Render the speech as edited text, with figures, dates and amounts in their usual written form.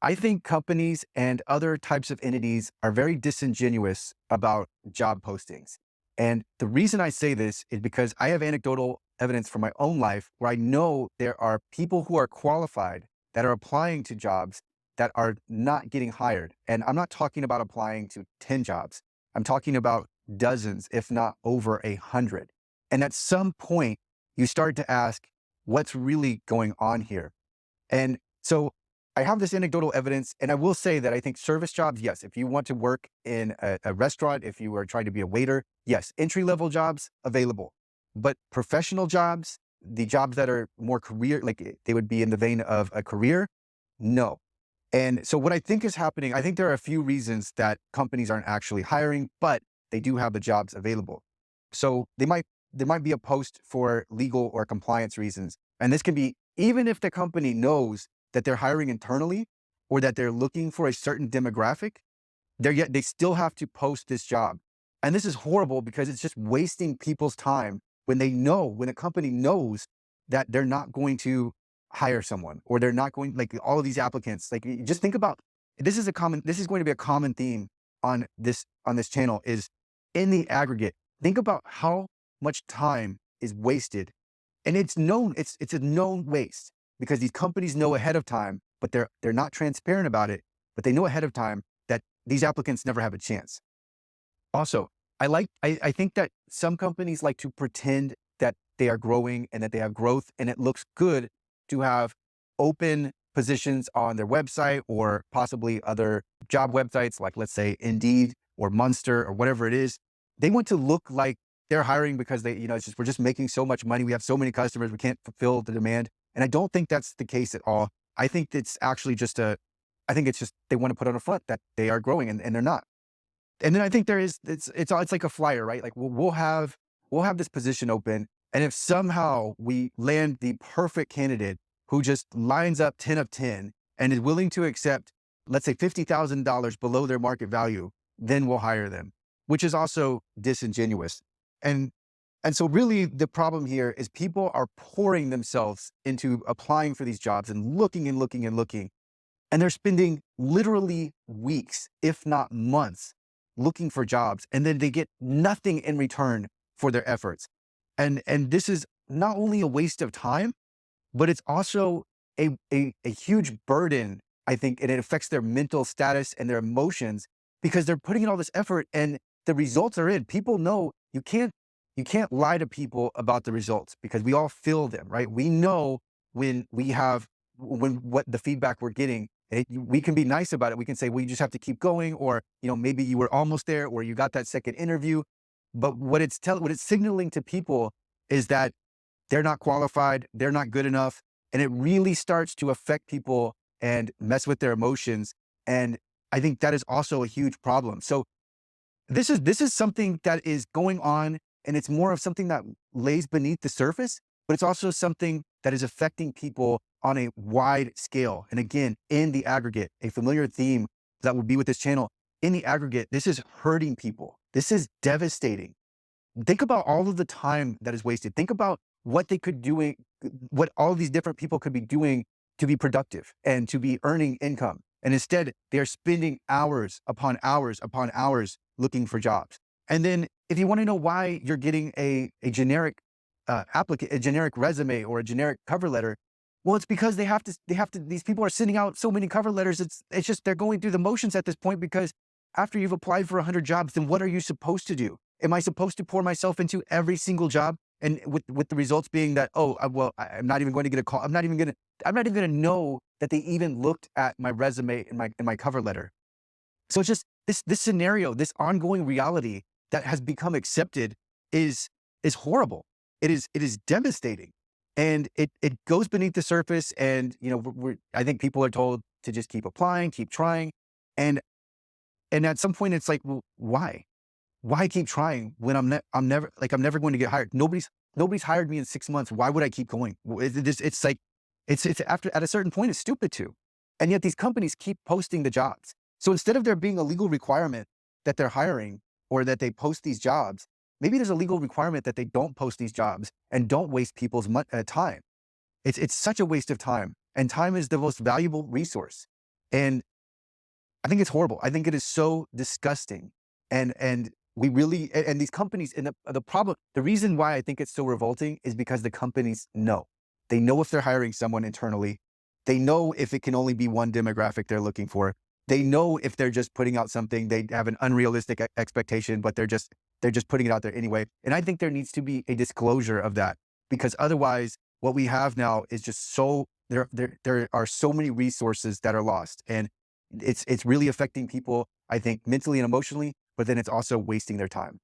I think companies and other types of entities are very disingenuous about job postings. And the reason I say this is because I have anecdotal evidence from my own life where I know there are people who are qualified that are applying to jobs that are not getting hired. And I'm not talking about applying to 10 jobs. I'm talking about dozens, if not over 100. And at some point, you start to ask, what's really going on here? And so I have this anecdotal evidence, and I will say that I think service jobs, yes, if you want to work in a restaurant, if you are trying to be a waiter, yes, entry level jobs available. But professional jobs, the jobs that are more career, like they would be in the vein of a career, no. And so what I think is happening, I think there are a few reasons that companies aren't actually hiring, but they do have the jobs available. So there might be a post for legal or compliance reasons. And this can be even if the company knows that they're hiring internally or that they're looking for a certain demographic, they still have to post this job. And this is horrible because it's just wasting people's time when a company knows that they're not going to hire someone or they're not going, like all of these applicants, like you just think about, this is going to be a common theme on this channel is in the aggregate, think about how much time is wasted. And it's known, it's a known waste because these companies know ahead of time, but they're not transparent about it, but they know ahead of time that these applicants never have a chance. Also, I think that some companies like to pretend that they are growing and that they have growth, and it looks good to have open positions on their website or possibly other job websites, like let's say Indeed or Monster or whatever it is. They want to look like they're hiring because we're just making so much money. We have so many customers, we can't fulfill the demand. And I don't think that's the case at all. I think it's actually I think it's just they want to put on a front that they are growing and they're not. And then I think it's like a flyer, right? Like we'll have this position open, and if somehow we land the perfect candidate who just lines up 10 of 10 and is willing to accept, let's say $50,000 below their market value, then we'll hire them, which is also disingenuous. And and so really the problem here is people are pouring themselves into applying for these jobs and looking and looking and looking. And they're spending literally weeks, if not months, looking for jobs. And then they get nothing in return for their efforts. And this is not only a waste of time, but it's also a huge burden, I think, and it affects their mental status and their emotions because they're putting in all this effort and the results are in. People know you can't lie to people about the results because we all feel them, right? We know when we have when what the feedback we're getting. We can be nice about it. We can say, well, you just have to keep going, or maybe you were almost there, or you got that second interview. But what it's signaling to people is that they're not qualified, they're not good enough, and it really starts to affect people and mess with their emotions. And I think that is also a huge problem. So this is something that is going on, and it's more of something that lays beneath the surface, but it's also something that is affecting people on a wide scale. And again, in the aggregate, a familiar theme that would be with this channel, in the aggregate, this is hurting people. This is devastating. Think about all of the time that is wasted. Think about what they could doing, what all these different people could be doing to be productive and to be earning income. And instead, they're spending hours upon hours looking for jobs. And then if you want to know why you're getting a generic applicant, a generic resume or a generic cover letter, well, it's because these people are sending out so many cover letters. It's just, they're going through the motions at this point because after you've applied for 100 jobs, then what are you supposed to do? Am I supposed to pour myself into every single job? And with the results being that, I'm not even going to get a call. I'm not even going to know that they even looked at my resume and my cover letter. So it's just this scenario, this ongoing reality that has become accepted is horrible. It is devastating, and it goes beneath the surface. And I think people are told to just keep applying, keep trying, and at some point it's like, well, why? Why keep trying when I'm never going to get hired? Nobody's hired me in 6 months. Why would I keep going? It's like, it's after, at a certain point, it's stupid to. And yet these companies keep posting the jobs. So instead of there being a legal requirement that they're hiring or that they post these jobs, maybe there's a legal requirement that they don't post these jobs and don't waste people's time. It's such a waste of time, and time is the most valuable resource. And I think it's horrible. I think it is so disgusting. And we really and these companies and the problem, the reason why I think it's so revolting is because the companies know. They know if they're hiring someone internally. They know if it can only be one demographic they're looking for. They know if they're just putting out something, they have an unrealistic expectation, but they're just putting it out there anyway. And I think there needs to be a disclosure of that, because otherwise what we have now is just so there are so many resources that are lost. And it's really affecting people, I think, mentally and emotionally, but then it's also wasting their time.